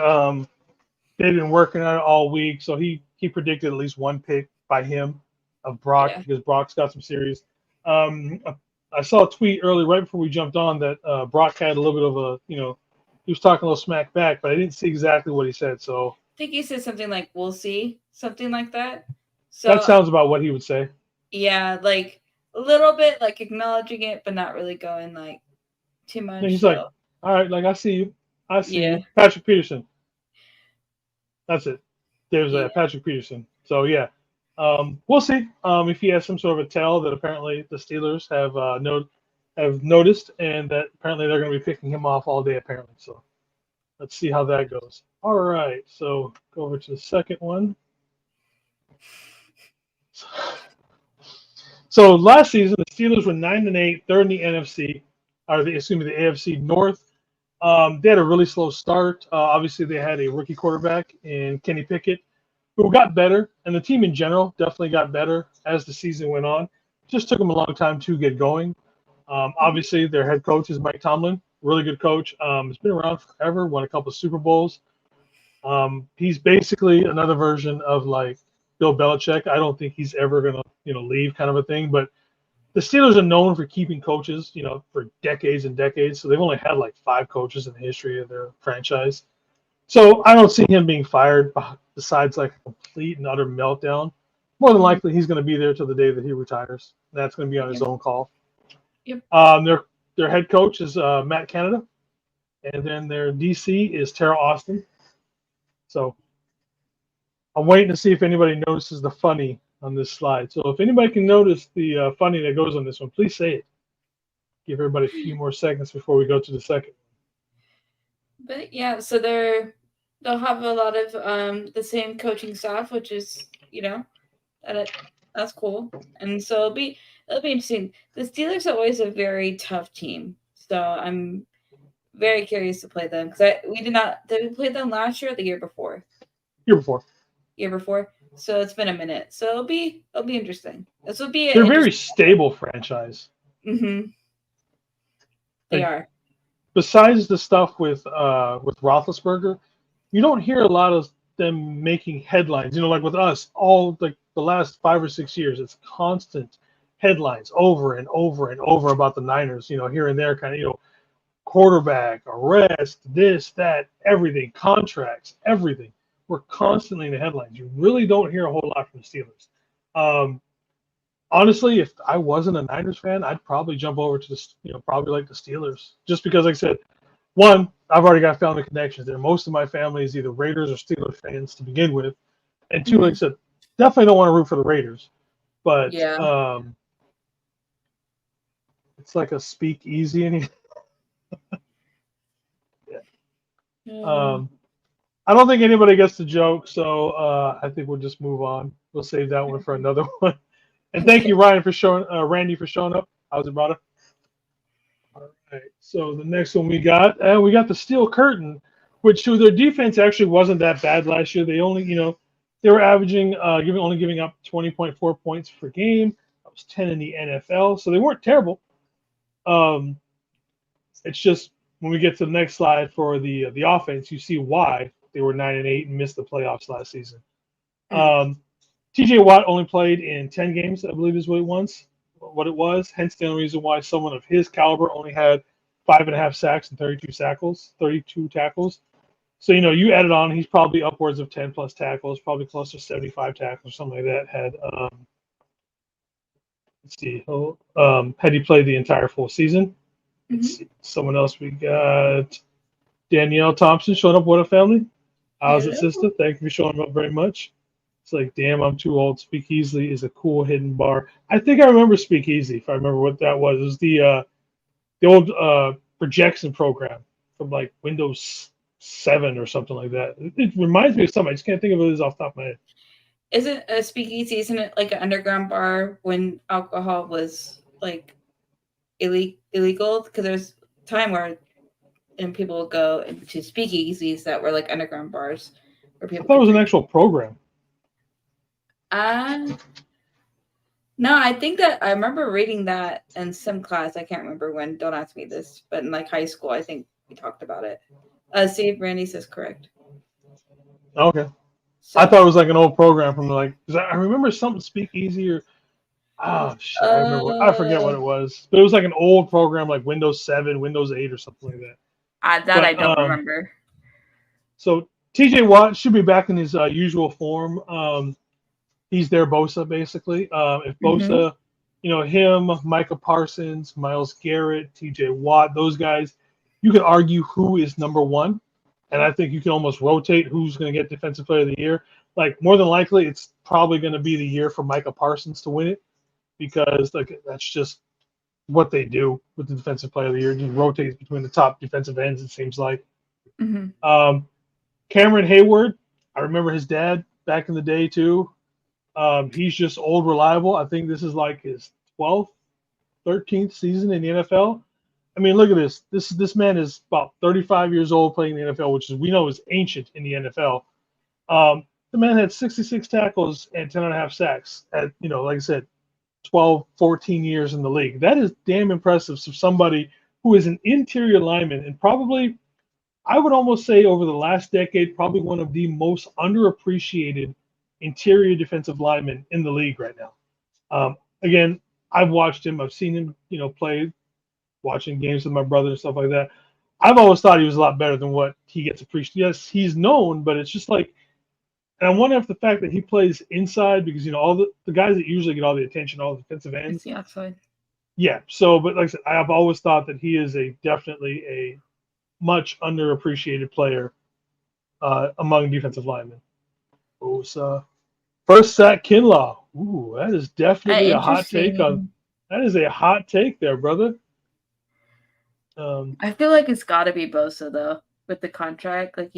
A: they've been working on it all week. So he predicted at least one pick by him of Brock because Brock's got some serious. I saw a tweet early right before we jumped on that Brock had a little bit of a he was talking a little smack back, but I didn't see exactly what he said. So
B: I think he said something like "we'll see," something like that. So
A: that sounds about what he would say.
B: Yeah, like a little bit, like acknowledging it, but not really going like too much.
A: And he's
B: So
A: like, all right, like I see you. I see
B: yeah,
A: you. Patrick Peterson. That's it. There's
B: yeah,
A: Patrick Peterson. So yeah. We'll see if he has some sort of a tell that apparently the Steelers have noticed, and that apparently they're going to be picking him off all day apparently. So let's see how that goes. All right, so go over to the second one. So last season the Steelers were 9-8, third in the NFC, or the AFC North. They had a really slow start. Obviously, they had a rookie quarterback in Kenny Pickett, who got better, and the team in general definitely got better as the season went on. Just took them a long time to get going. Obviously, their head coach is Mike Tomlin, really good coach. He's been around forever, won a couple of Super Bowls. He's basically another version of like Bill Belichick. I don't think he's ever gonna leave, kind of a thing. But the Steelers are known for keeping coaches, for decades and decades. So they've only had like 5 coaches in the history of their franchise. So I don't see him being fired besides like a complete and utter meltdown. More than likely, he's going to be there till the day that he retires. That's going to be on his own call.
B: Yep.
A: Their head coach is Matt Canada, and then their DC is Tara Austin. So I'm waiting to see if anybody notices the funny on this slide. So if anybody can notice the funny that goes on this one, please say it. Give everybody a few more seconds before we go to the second.
B: but yeah, so they'll have a lot of the same coaching staff, which is that's cool, and so it'll be interesting. The Steelers are always a very tough team, so I'm very curious to play them because did we play them last year or the year before?
A: Year before.
B: So it's been a minute. So it'll be interesting. This will be
A: They're a very stable franchise.
B: Mm-hmm. They are.
A: Besides the stuff with Roethlisberger, you don't hear a lot of them making headlines. Like with us, all like the last 5 or 6 years, it's constant headlines over and over and over about the Niners. Here and there, kind of quarterback arrest, this, that, everything, contracts, everything. We're constantly in the headlines. You really don't hear a whole lot from the Steelers. Honestly, if I wasn't a Niners fan, I'd probably jump over to probably like the Steelers, just because, like I said, one, I've already got family connections there. Most of my family is either Raiders or Steelers fans to begin with, and two, like I said, definitely don't want to root for the Raiders, but
B: yeah.
A: It's like a speakeasy in here. I don't think anybody gets the joke, so I think we'll just move on. We'll save that one for another one. And thank you, Randy, for showing up. How's it, brother? All right. So the next one we got the steel curtain, which to their defense actually wasn't that bad last year. They only, they were averaging only giving up 20.4 points per game. That was 10 in the NFL, so they weren't terrible. It's just when we get to the next slide for the offense, you see why they were 9-8 and missed the playoffs last season. T.J. Watt only played in 10 games, I believe is what it was. Hence the only reason why someone of his caliber only had 5.5 sacks and 32 tackles. So, you add it on, he's probably upwards of 10 plus tackles, probably close to 75 tackles, something like that. Had he played the entire full season? Let's see. Someone else we got. Danielle Thompson showing up. What a family. How's it, sister? Thank you for showing up very much. It's like, damn, I'm too old. Speakeasy is a cool hidden bar. I think I remember Speakeasy, if I remember what that was. It was the old projection program from like Windows 7 or something like that. It reminds me of something. I just can't think of it off the top of my head.
B: Isn't a speakeasy, isn't it like an underground bar when alcohol was like illegal? Because there's a time where people would go into speakeasies that were like underground bars where people.
A: I thought it was an actual program.
B: No, I think that I remember reading that in some class. I can't remember when. Don't ask me this, but in like high school, I think we talked about it. See if Randy says correct.
A: Okay.
B: So,
A: I thought it was like an old program from because I remember something Speakeasy or shit. I forget what it was, but it was like an old program like Windows 7, Windows 8, or something like that.
B: I don't remember.
A: So TJ Watt should be back in his usual form. he's their Bosa basically. If Bosa, him, Micah Parsons, Myles Garrett, T.J. Watt, those guys, you can argue who is number one, and I think you can almost rotate who's going to get Defensive Player of the Year. Like more than likely, it's probably going to be the year for Micah Parsons to win it because that's just what they do with the Defensive Player of the Year. It just rotates between the top defensive ends. It seems like. Cameron Hayward, I remember his dad back in the day too. He's just old reliable. I think this is like his 12th, 13th season in the NFL. I mean, look at this. This man is about 35 years old playing in the NFL, which we know is ancient in the NFL. The man had 66 tackles and 10.5 sacks at, like I said, 12, 14 years in the league. That is damn impressive for somebody who is an interior lineman and probably, I would almost say over the last decade, probably one of the most underappreciated interior defensive linemen in the league right now. Again, I've watched him. I've seen him, play, watching games with my brother and stuff like that. I've always thought he was a lot better than what he gets appreciated. Yes, he's known, but it's just like, and I wonder if the fact that he plays inside, because all the guys that usually get all the attention, all the defensive ends.
B: It's the outside.
A: Yeah. So, but like I said, I've always thought that he is definitely a much underappreciated player among defensive linemen. First sack, Kinlaw. Ooh, that is definitely a hot take that is a hot take there, brother.
B: I feel like it's got to be Bosa though with the contract. Like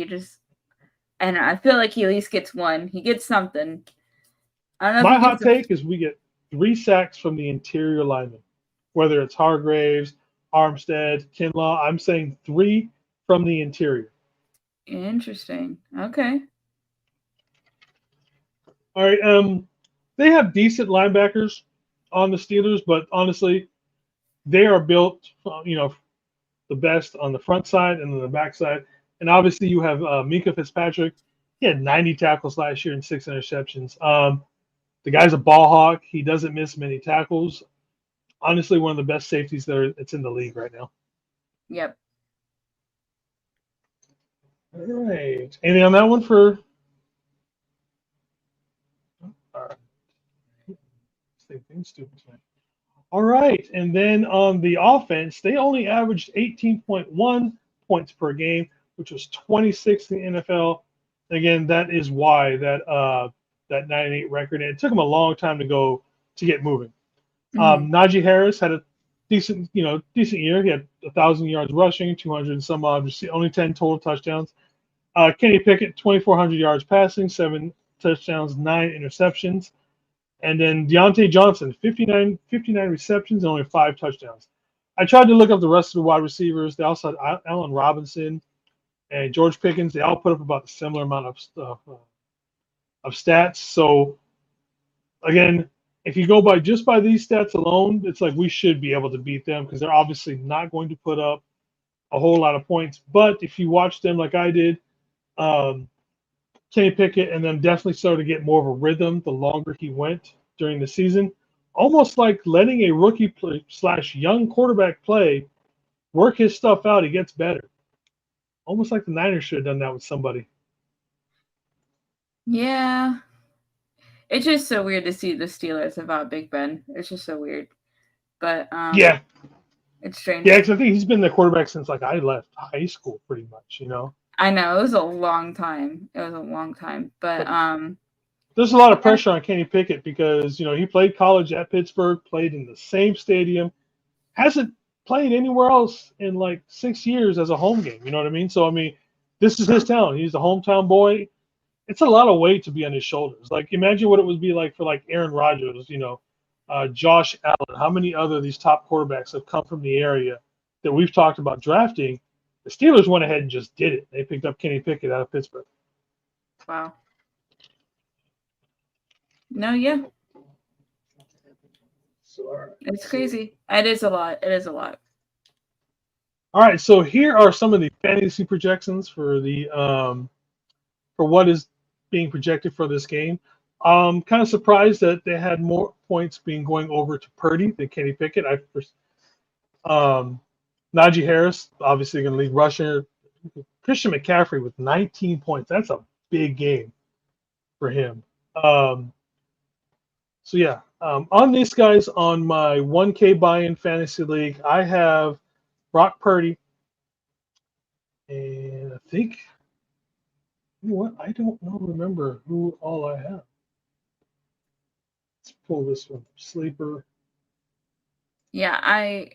B: and I feel like he at least gets one. He gets something. I don't know.
A: My hot take is we get 3 sacks from the interior linemen, whether it's Hargraves, Armstead, Kinlaw. I'm saying 3 from the interior.
B: Interesting. Okay.
A: All right. They have decent linebackers on the Steelers, but honestly, they are built, the best on the front side and then the back side. And obviously, you have Minkah Fitzpatrick. He had 90 tackles last year and 6 interceptions. The guy's a ball hawk. He doesn't miss many tackles. Honestly, one of the best safeties that's in the league right now.
B: Yep.
A: All right. Anything on that one for? All right. Same thing, stupid tonight. All right. And then on the offense, they only averaged 18.1 points per game, which was 26th in the NFL. Again, that is why that 9-8 record. And it took him a long time to get moving. Najee Harris had a decent year. He had 1,000 yards rushing, 200 and some odd, only 10 total touchdowns. Kenny Pickett, 2,400 yards passing, 7 touchdowns, 9 interceptions. And then Deontay Johnson, 59 receptions and only 5 touchdowns. I tried to look up the rest of the wide receivers. They also had Allen Robinson and George Pickens. They all put up about a similar amount of stats. So, again, if you go by just by these stats alone, it's like we should be able to beat them because they're obviously not going to put up a whole lot of points. But if you watch them like I did, Kenny Pickett and them definitely started to get more of a rhythm the longer he went during the season. Almost like letting a rookie / young quarterback play, work his stuff out, he gets better. Almost like the Niners should have done that with somebody.
B: Yeah. It's just so weird to see the Steelers without Big Ben. It's just so weird. But
A: yeah.
B: It's strange.
A: Yeah, because I think he's been the quarterback since I left high school pretty much,
B: I know. It was a long time. But
A: there's a lot of pressure on Kenny Pickett because, he played college at Pittsburgh, played in the same stadium, hasn't played anywhere else in 6 years as a home game. You know what I mean? So, this is his town. He's a hometown boy. It's a lot of weight to be on his shoulders. Imagine what it would be like for Aaron Rodgers, Josh Allen. How many other of these top quarterbacks have come from the area that we've talked about drafting? The Steelers went ahead and just did it. They picked up Kenny Pickett out of Pittsburgh.
B: Wow. No, yeah. It's crazy. It is a lot.
A: All right, so here are some of the fantasy projections for the for what is being projected for this game. Kind of surprised that they had more points going over to Purdy than Kenny Pickett. Najee Harris, obviously going to lead rusher. Christian McCaffrey with 19 points. That's a big game for him. So yeah, on these guys on my 1K buy-in fantasy league, I have Brock Purdy, and I think, you know what? I don't remember who all I have. Let's pull this one. Sleeper.
B: Yeah, I'm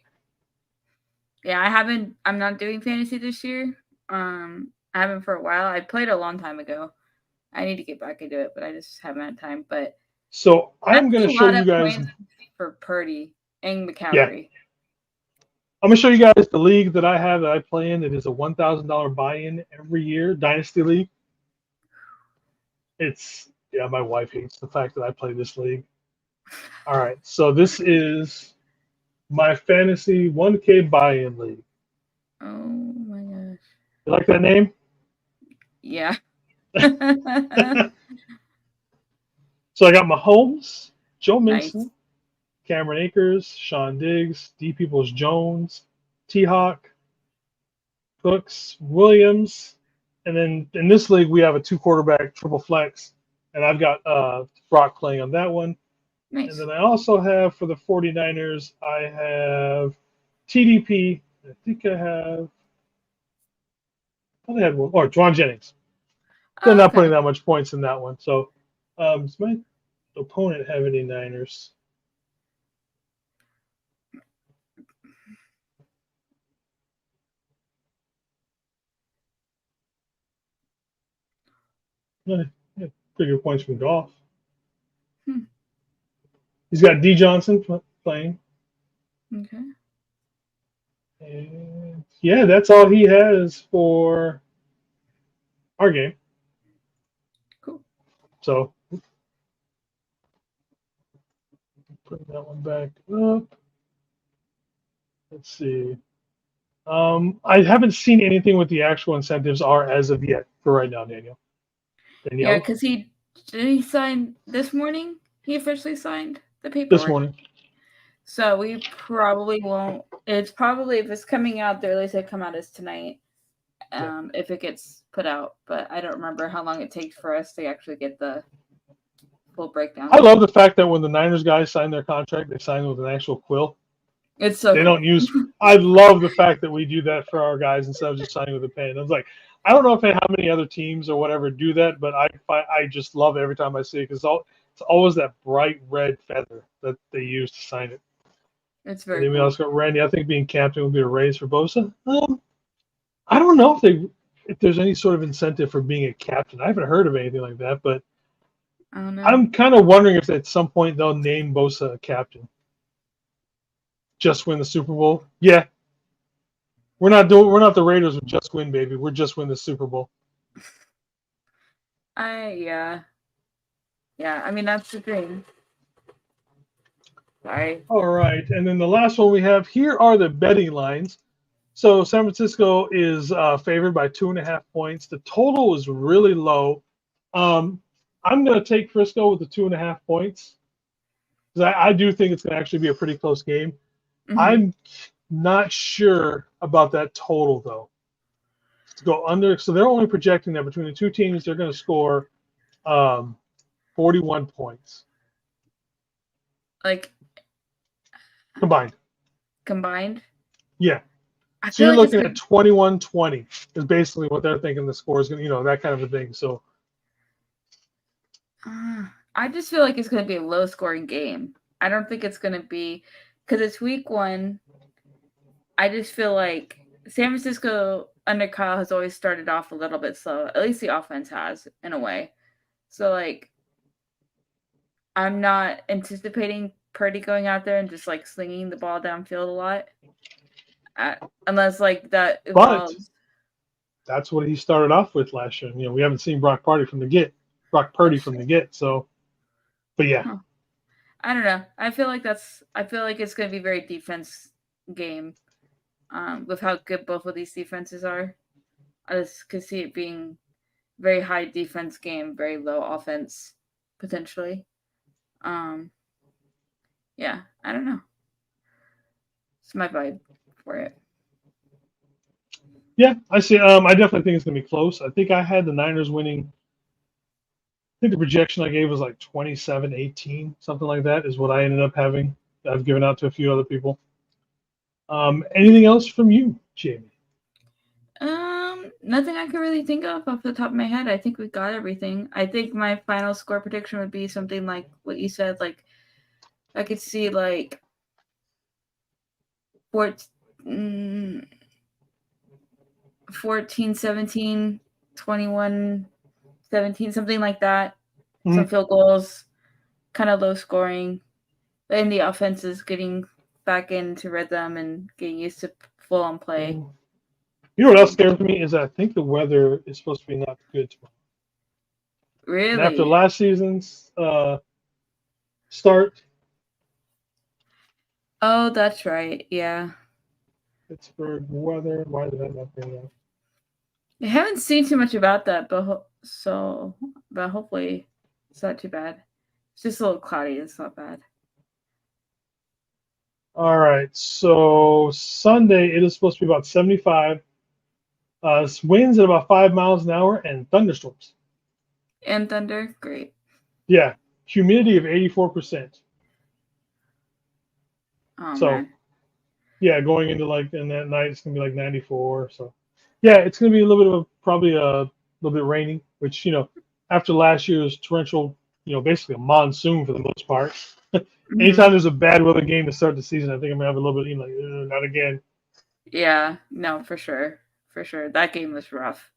B: not doing fantasy this year. I haven't for a while. I played a long time ago. I need to get back into it, but I just haven't had time. But
A: So I'm going to
B: that's a
A: show
B: lot
A: you
B: of
A: guys.
B: points for Purdy and
A: Yeah.
B: McCaffrey.
A: I'm going to show you guys the league that I have that I play in. It is a $1,000 buy-in every year, Dynasty League. Yeah, my wife hates the fact that I play this league. All right, so this is my fantasy 1K buy-in league.
B: Oh my gosh.
A: You like that name?
B: Yeah.
A: So I got Mahomes, Joe
B: Nice.
A: Mixon, Cameron Akers, Sean Diggs, D. Peoples Jones, T. Hawk, Cooks, Williams, and then in this league we have a 2-quarterback triple flex, and I've got Brock playing on that one. And
B: Nice.
A: then I also have for the 49ers, I have TDP. I think I have. I had one, or Juwan Jennings. They're not putting that much points in that one. So, does my opponent have any Niners? Yeah, pretty good points from Goff. He's got D. Johnson playing.
B: Okay.
A: And yeah, that's all he has for our game.
B: Cool.
A: So, put that one back up. Let's see. I haven't seen anything what the actual incentives are as of yet for right now, Danielle.
B: Yeah, because did he sign this morning? He officially signed the paperwork
A: This morning.
B: So we probably won't. It's probably, if it's coming out, the earliest it come out is tonight. If it gets put out, but I don't remember how long it takes for us to actually get the full breakdown.
A: I love the fact that when the Niners guys sign their contract, they sign with an actual quill.
B: It's so
A: they
B: cool.
A: don't use. I love the fact that we do that for our guys instead of just signing with a pen. I was like, I don't know if how many other teams or whatever do that, but I just love it every time I see it because it's always that bright red feather that they use to sign it.
B: It's
A: And
B: very
A: then we
B: cool.
A: also got Randy. I think being captain would be a raise for Bosa. I don't know if there's any sort of incentive for being a captain. I haven't heard of anything like that, but
B: I don't know.
A: I'm kind of wondering if at some point they'll name Bosa a captain. Just win the Super Bowl. Yeah. We're not the Raiders with just win, baby. We're just win the Super Bowl.
B: Yeah. I mean, that's the thing. Sorry.
A: All right, and then the last one we have here are the betting lines. So San Francisco is favored by 2.5 points. The total is really low. I'm going to take Frisco with the 2.5 points because I do think it's going to actually be a pretty close game.
B: Mhm.
A: I'm not sure about that total though. To go under, so they're only projecting that between the two teams they're going to score 41 points
B: Like
A: combined. Yeah.
B: I
A: So
B: feel
A: you're
B: like
A: looking at 21-20 is basically what they're thinking the score is going to, that kind of a thing. So
B: I just feel like it's going to be a low-scoring game. I don't think it's going to be, because it's week 1. I just feel like San Francisco under Kyle has always started off a little bit slow. At least the offense has, in a way. So, like, I'm not anticipating Purdy going out there and just, like, slinging the ball downfield a lot. Unless, like, that evolves.
A: But that's what he started off with last year. We haven't seen Brock Purdy from the get. So, but yeah.
B: Huh. I don't know. I feel like it's going to be a very defense game. With how good both of these defenses are, I just could see it being very high defense game, very low offense potentially. Yeah, I don't know. It's my vibe for it.
A: Yeah, I see. I definitely think it's going to be close. I think I had the Niners winning think the projection I gave was like 27-18, something like that is what I ended up having. I've given out to a few other people. Anything else from you, Jamie?
B: Nothing I can really think of off the top of my head. I think we got everything. I think my final score prediction would be something like what you said. Like, I could see like 14, 17, 21, 17, something like that.
A: Mhm.
B: Some field goals, kind of low scoring. And the offense is getting back into rhythm and getting used to full on play.
A: You know what else scares me is that I think the weather is supposed to be not good tomorrow.
B: Really?
A: And after last season's start,
B: Oh, that's right. Yeah.
A: Pittsburgh weather. Why did I not bring that?
B: I haven't seen too much about that, but hopefully it's not too bad. It's just a little cloudy. It's not bad.
A: All right. So Sunday it is supposed to be about 75. Winds at about 5 miles an hour and thunderstorms.
B: And thunder, great.
A: Yeah. Humidity of 84%.
B: Oh
A: So,
B: man.
A: yeah, going into like in that night it's gonna be like 94. So, yeah, it's gonna be a little bit of probably a little bit rainy, which after last year's torrential, basically a monsoon for the most part. Anytime there's a bad weather game to start the season, I think I'm gonna have a little bit not again.
B: Yeah, no, for sure. For sure. That game was rough.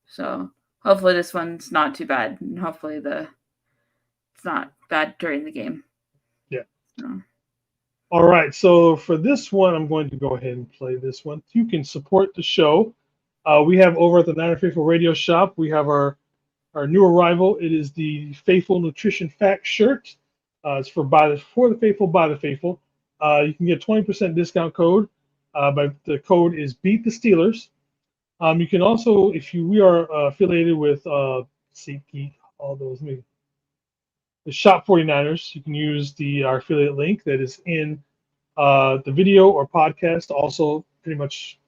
B: So hopefully this one's not too bad. And hopefully it's not bad during the game.
A: Yeah.
B: So.
A: All right, so for this one, I'm going to go ahead and play this one. You can support the show. We have over at the Niner Faithful Radio Shop, we have our new arrival. It is the Faithful Nutrition Fact shirt. It's for the faithful, by the faithful. You can get 20% discount code. But the code is Beat the Steelers. You can also, we are affiliated with SeatGeek, all those, the Shop 49ers. You can use our affiliate link that is in the video or podcast. Also, pretty much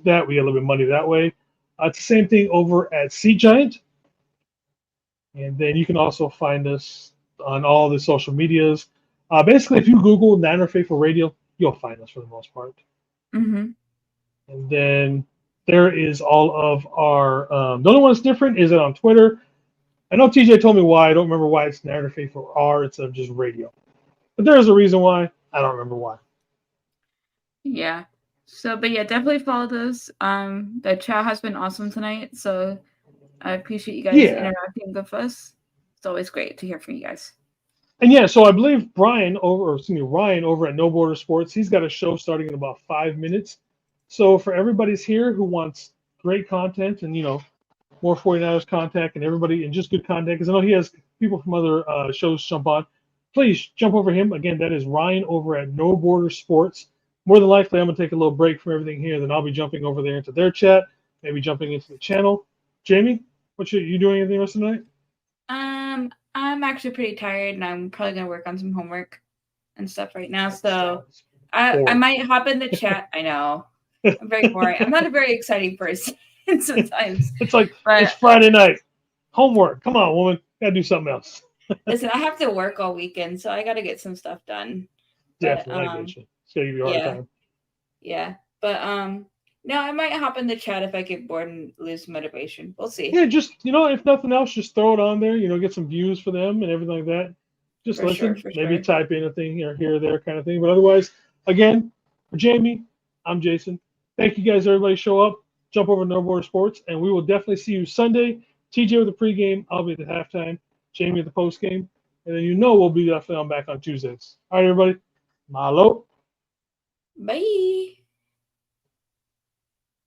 A: that we get a little bit of money that way. It's the same thing over at Seat Giant. And then you can also find us on all the social medias. Basically, if you Google Niner Faithful Radio, you'll find us for the most part.
B: Mm-hmm.
A: And then there is all of our. The only one that's different is it on Twitter. I know TJ told me why. I don't remember why it's Niner Faithful R instead of just radio. But there is a reason why. I don't remember why.
B: Yeah. So, but yeah, definitely follow those. The chat has been awesome tonight. So I appreciate you guys interacting with us. It's always great to hear from you guys.
A: And yeah, so I believe Ryan over at No Border Sports, he's got a show starting in about 5 minutes. So for everybody's here who wants great content and more 49ers content and everybody and just good content, because I know he has people from other shows jump on. Please jump over him. Again, that is Ryan over at No Border Sports. More than likely, I'm going to take a little break from everything here. Then I'll be jumping over there into their chat, maybe jumping into the channel. Jamie, you doing anything else tonight?
B: I'm actually pretty tired, and I'm probably going to work on some homework and stuff right now. So I might hop in the chat. I know. I'm very boring. I'm not a very exciting person sometimes.
A: It's Friday night. Homework. Come on, woman. Got to do something else.
B: Listen, I have to work all weekend, so I got to get some stuff done.
A: Definitely, I get you. It's going to give you a hard time.
B: Yeah, but no, I might hop in the chat if I get bored and lose motivation. We'll see.
A: Yeah, just if nothing else, just throw it on there. Get some views for them and everything like that. Just listen, maybe type in a thing here or there kind of thing. But otherwise, again, for Jamie, I'm Jason. Thank you guys, everybody. Show up, jump over to No Border Sports, and we will definitely see you Sunday. TJ with the pregame, I'll be at the halftime. Jamie at the postgame, and then we'll be definitely on back on Tuesdays. All right, everybody. Mahalo.
B: Bye.